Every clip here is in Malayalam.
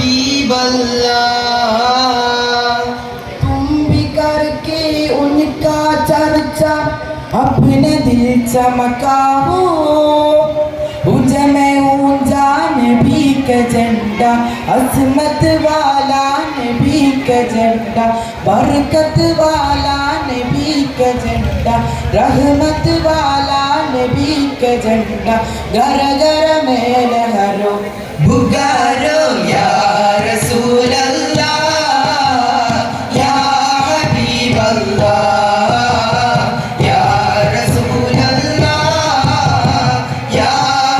हबीब अल्लाह। तुम भी करके उनका चर्चा अपने दिल चमकाओ। ऊंचा में ऊंचा नबी का झंडा, अजमत वाला नबी का झंडा, बरकत वाला नबी का झंडा, रहमत वाला नबी का झंडा, घर घर में लहरो पुकारो या रसूल अल्लाह, या हबीब अल्लाह, या रसूल अल्लाह, या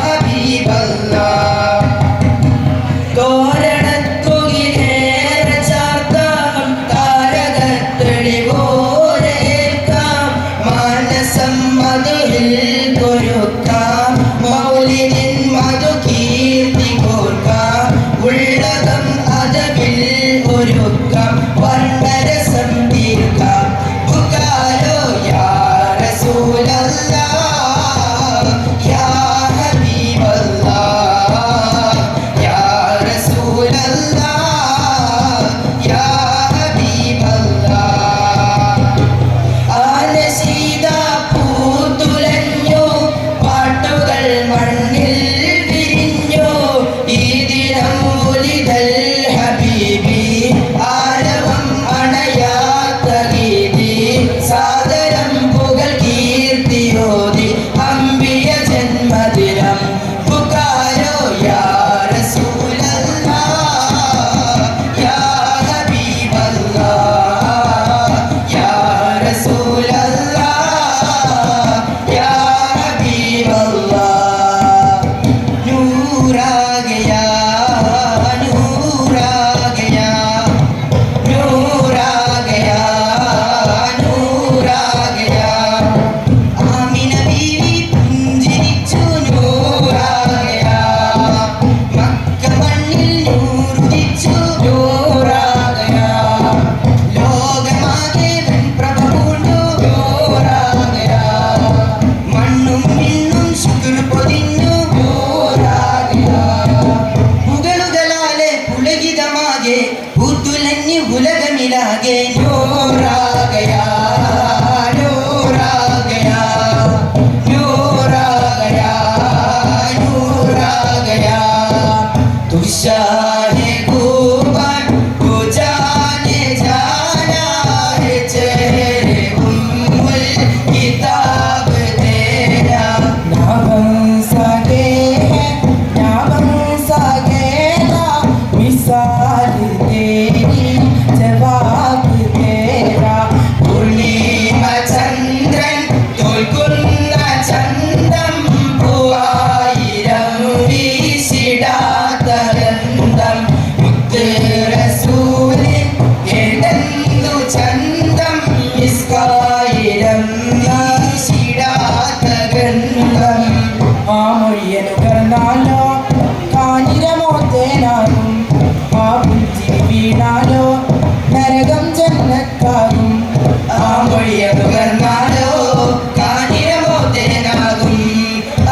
हबीब अल्लाह। തോരണത്തുകിലേറെ ചാർത്താം താരകത്തെളിവോരേൽക്കാം, മാനസം മധുരിൽ കൊരുക്കാം, മൗലിദിൻ മധു കീർത്തി കോർക്കാം, ഉള്ളകം അതവിൽ ഒരുക്കാം, വർണ്ണരസം തീർക്കാം. പുകാരോ യാ റസൂൽ അല്ലാഹ്, യാ ഹബീബ് അല്ലാഹ്, യാ റസൂൽ അല്ലാഹ്, യാ ഹബീബ് അല്ലാഹ്. ആനശീത പൂത്തുലഞ്ഞു, പാട്ടുകൾ മണ്ണിൽ വിരിഞ്ഞു, ഈ ദിനം ഉലിദൽ ഹബീബി, ആരവം അണയാത്ത ഗീതി, സാദരം പുകൾ കീർത്തിയോതി, അമ്പിയ ജന്മദിനം. പുകാരോ യാ റസൂൽ അല്ലാഹ്, യാ ഹബീബ് അല്ലാഹ്, യാ റസൂൽ അല്ലാഹ്, യാ ഹബീബ് അല്ലാഹ്. നൂർ ആ ഗയാ, നൂർ ആ ഗയാ, നൂർ ആ ഗയാ, നൂർ ആ ഗയാ. ആമിന ബീവി പുഞ്ചിരിച്ചു, നൂർ ആ ഗയാ, മക്ക മണ്ണിൽ നൂറുദിച്ചു, നൂർ ആ ഗയാ, ലോകമാകെ പ്രഭ പൂണ്ടു, നൂർ ആ ഗയാ, മണ്ണും മിണ്ണും ശുക്ർ പൊതിഞ്ഞു, നൂർ ആ ഗയാ. പുകളുകളാലെ പുളകിതമാകെ പൂത്തുലഞ്ഞു ഉലകമിലാകെ, നൂർ ആ ഗയാ, നൂർ ആ ഗയാ, നൂർ ആ ഗയാ, നൂർ ആ ഗയാ. തുഷാരെ ഖൂബൻ തു जाने जाना है, चेहरे उम्मुल किताब तेरा ना बन सके है, ना बन सकेगा, मिसाल तेरी जवाब तेरा. പൂർണിമ ചന്ദ്രൻ തോൽക്കുന്ന ചന്തം, പൂവായിരം വീശിടാത്ത ഗന്ധം, മുത്ത് റസൂലിൻ ഏതെന്തു ചന്തം, മിസ്കായിരം വീശിടാത്ത ഗന്ധം. ആ മൊഴിയനുകർന്നാലോ കാഞ്ഞിരമോ തേനാകും, ആ പുഞ്ചിരി വീണാലോ നരകം ജന്നത്താകും. ആ മൊഴിയനുകർന്നാലോ കാഞ്ഞിരമോ തേനാകും,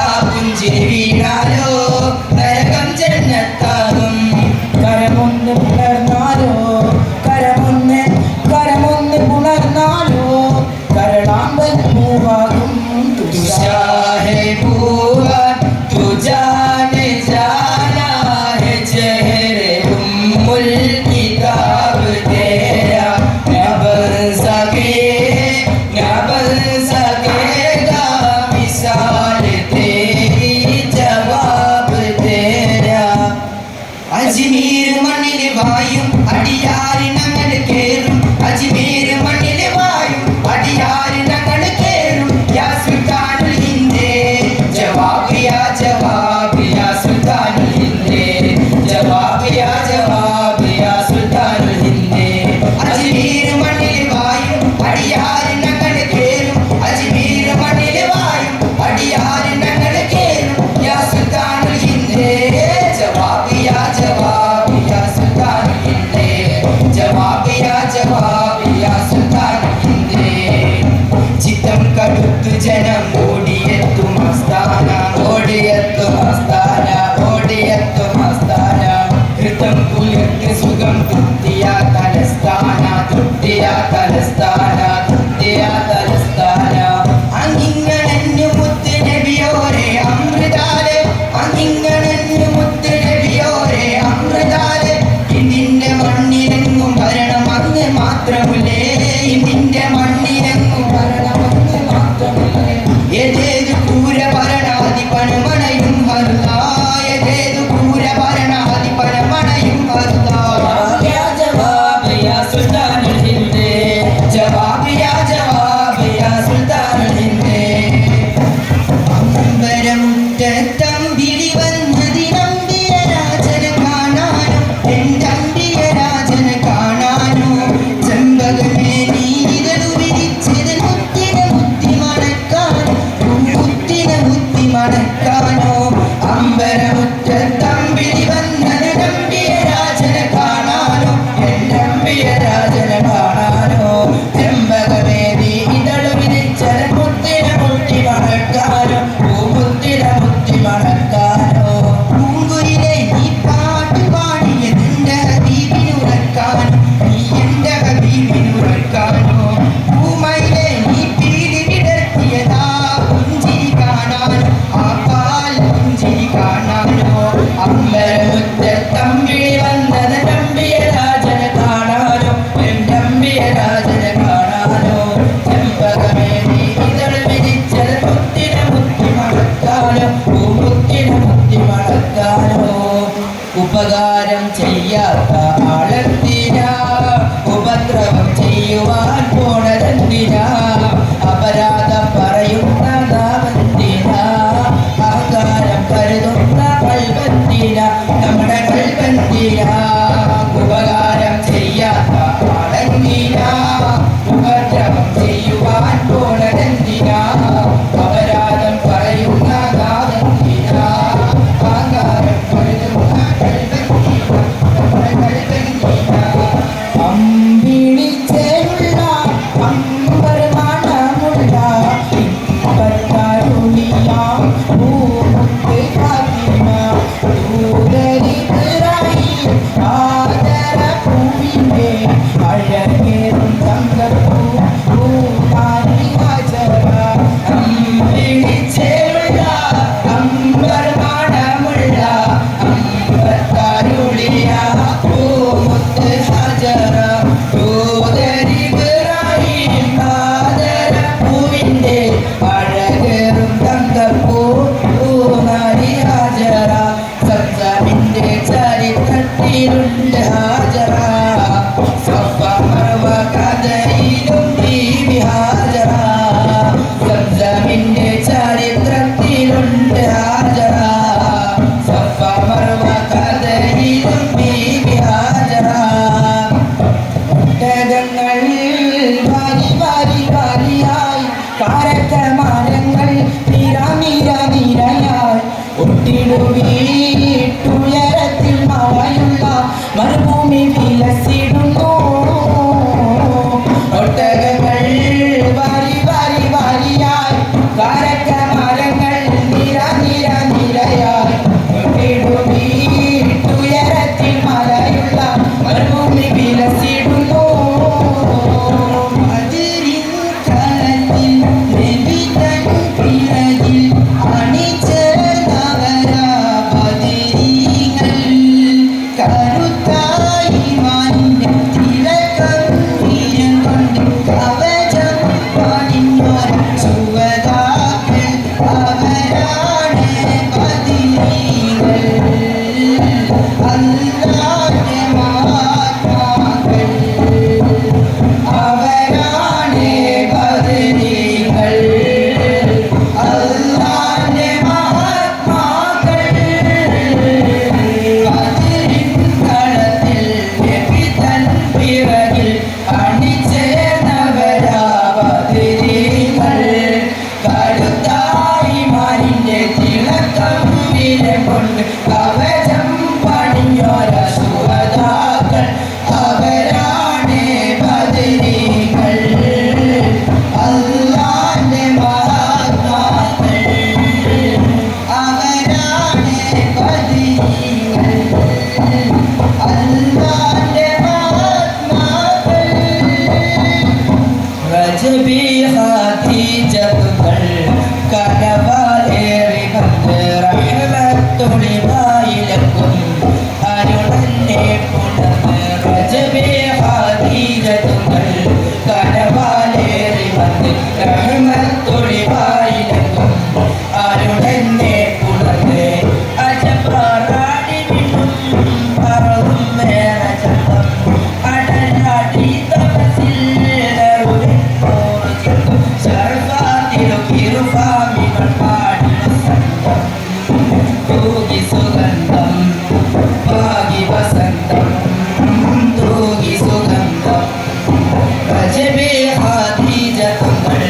ആ പുഞ്ചിരി വീണാലോ നരകം ജന്നത്താകും. കരമൊന്ന് പുണർന്നാലോ, കരമൊന്ന് പുണർന്നാലോ, കരളാമ്പൽ പൂവാകും തുഷാര. तुषारे पूवन तू जाने जाना है, चेहरे उम्मुल किताब तेरा. न बन सके, न बन सकेगा, मिसाल तेरी जवाब तेरा. അജ്മീർ മണ്ണിൽ വായും അടിയാരി ഞങ്ങൾ കേറും, അജ്മീർ മണ്ണിൽ വായും അടിയാരി ഞങ്ങൾ കേറും. യാ സുൽത്താനുൽ ഹിന്ദ്, ജവാബ് യാ ജവാബ്, യാ സുൽത്താനുൽ ഹിന്ദ്, ജവാബ് യാ ജവാബ്, യാ സുൽത്താനുൽ ഹിന്ദ്. അജ്മീർ മണ്ണിൽ വായും അടിയാരി ഞങ്ങൾ കേറും, അജ്മീർ മണ്ണിൽ വായും അടിയാരി ഞങ്ങൾ കേറും. യാ സുൽത്താനുൽ ഹിന്ദ്, ജവാബ് യാ ജവാബ്, യാ സുൽത്താനുൽ ഹിന്ദ്, ജവാബ് യാ ജവാബ്, യാ സുൽത്താനുൽ ഹിന്ദ്. ചിത്തം കടുത്തു ജനം ഓടിയെത്തും ആസ്ഥാന, ഓടിയെത്തും ആസ്ഥാന, ഓടിയെത്തും ആസ്ഥാന. ഘൃതം പുലർ ഉപകാരം ചെയ്യാത്ത ആളെന്തിനാ ഉപദ്രവം ചെയ്യുവാൻ പോണതെന്തിനാ അപരാധം പറയുന്ന നാവെന്തിനാ അഹങ്കാരം കരുതുന്ന കൽബെന്തിനാ നമ്മുടെ കൽബെന്തിനാ ഉപകാരം ചെയ്യാത്ത ആളെന്തിനാ ഉപദ്രവം ചെയ്യുവാൻ പോണതെന്തിനാ അപരാധം പറയുന്ന നാവെന്തിനാ അഹങ്കാരം കരുതുന്ന കൽബെന്തിനാ നമ്മുടെ കൽബെന്തിനാ അമ്പിളിച്ചേരുള്ള അമ്പർമാണമുള്ള ഇമ്പത്താരുളിയാം പൂമുത്ത് ഫാത്തിമ ദൂതരിബ്രാഹിം ആദരപ്പൂവിന്റെ അഴകേറും തങ്കപ്പൂ പൂമാരി ഹാജറ അമ്പിളിച്ചേരുള്ള അമ്പർമാണമുള്ള അമ്പത്താരുളിയാം പൂമുത്ത് ഹാജറ ദൂതരിബ്രാഹിം ആദരപ്പൂവിന്റെ അഴകേറും തങ്കപ്പൂ പൂമാരി ഹാജറ സംസമിന്റെ ചരിത്രത്തിലുണ്ട് ഹാജറ സഫ മർവ കഥയിലും ബീബി ഹാജറ സംസമിന്റെ ചരിത്രത്തിലുണ്ട് ഹാജറ സഫ മർവ കഥയിലും ബീബി ഹാജറ ഒട്ടകങ്ങൾ വാരി വാരി വാരിയായി കാരക്കമരങ്ങൾ നിര നിര നിരയായി ഒട്ടിടുവീട്ടുയരത്തിൽ മഴയുള്ള മരുഭൂമി വിലസിടുന്നു ഒട്ടകങ്ങൾ വാരി വാരി വാരിയായി കാരക്കമരങ്ങൾ നിര നിര നിരയായി ഒട്ടിടുവീട്ടുയരത്തിൽ മഴയുള്ള മരുഭൂമി വിലസിടുന്നു അതിരിൻ കളത്തിൽ നബി തൻ പിറകിൽ അണിചേർന്നവരാ ബദരീങ്ങൾ കരുത്തായി മാനിന്റെ തിലകം വീരം കൊണ്ട് കവചം പണിഞ്ഞോര സുവതാക്കൾ അവരാണ് ബദരീങ്ങൾ അല്ലാഹുവിന്റെ മഹാത്മാക്കൾ അവരാണ് ബദരീങ്ങൾ അല്ലാഹുവിന്റെ മഹാത്മാക്കൾ ബദരിൻ കളത്തിൽ നബി തൻ പിറകിൽ അണിചേർന്നവരാ ബദരീങ്ങൾ കരുത്തായി മാനിന്റെ തിളക്കം വീരം കൊണ്ട് കവചം പണിഞ്ഞോര സുഹദാക്കൾ അവരാണ് ബദരീങ്ങൾ അല്ലാഹുവിന്റെ മഹാത്മാക്കൾ അവരാണ് ബദരീങ്ങൾ അല്ലാഹുവിന്റെ മഹാത്മാക്കൾ റജബി ഖദീജത്തുകൾ കനവാലേറി വന്ന് റഹ്മത്തുളിവായിലക്കും അരുളന്നെ പുണർന്ന് റജബി ഖദീജത്തുകൾ കനവാലേറി വന്ന് റഹ്മത്തുളിവായിലക്കും അരുളന്നെ പുണർന്ന് അജപാറാടി വിണ്ണും പറവും മേറെ ചന്തം അടരാടി തപസിൽ സർവാതിരുകിരുഫാമികൾ പാടിന സംഘം തൂകി സുഗന്ധം പാകി വസന്തം തൂകി സുഗന്ധം റജബി ഖദീജത്തുകൾ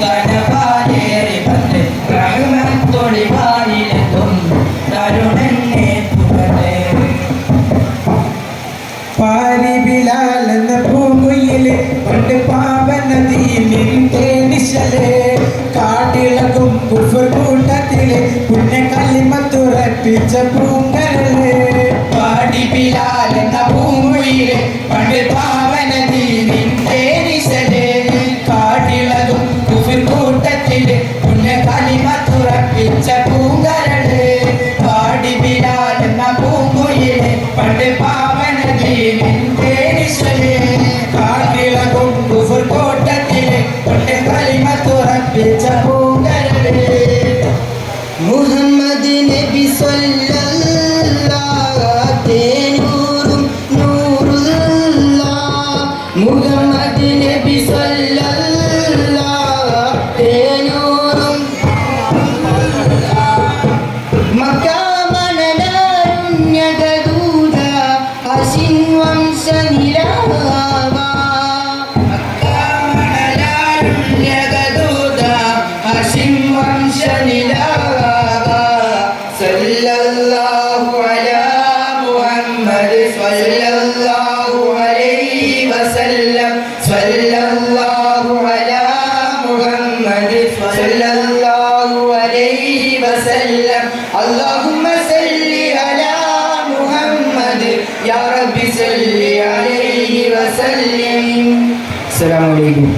കനവാലേറി വന്ന് റഹ്മത്തുളിവായിലെത്തും തരുണന്നെ പുകഴേ പാരി ബിലാൽ എന്ന പൂങ്കുയില് പണ്ട് പാവനദിയിൽ നിശലേ കാട്ടിളകും കുഫർ കൂട്ടത്തില് പുണ്യകലിമത്തുറപ്പിച്ച പൂങ്കരല് പാടി ബിലാൽ എന്ന പൂങ്കുയില് പണ്ട് പാവനദിയിൽ നിശലേ കാട്ടിളകും കുഫർ കൂട്ടത്തില് പുണ്യകലിമത്തുറപ്പിച്ച പൂങ്കരല് പാടി ബിലാൽ എന്ന പൂങ്കുയില് പണ്ട് പാവനദിയിൽ നിശലേ കാട്ടിളകും കുഫർ കൂട്ടത്തില് പുണ്യകലിമത്തുറപ്പിച്ച പൂങ്കരല് മുഹമ്മദ് നബി സല്ലല്ലാഹു വംശനിലാവ സല്ലല്ലാഹു അലാ മുഹമ്മദ് സല്ലല്ലാഹു അലൈഹി വസല്ലം സല്ലല്ലാഹു അലാ മുഹമ്മദ് സല്ലല്ലാഹു അലൈഹി വസല്ലം അല്ലാഹുമ്മ സല്ലി അലാ മുഹമ്മദ് യാ റബ്ബി സല്ലി അലൈഹി വസല്ലം. അസ്സലാമു അലൈക്കും.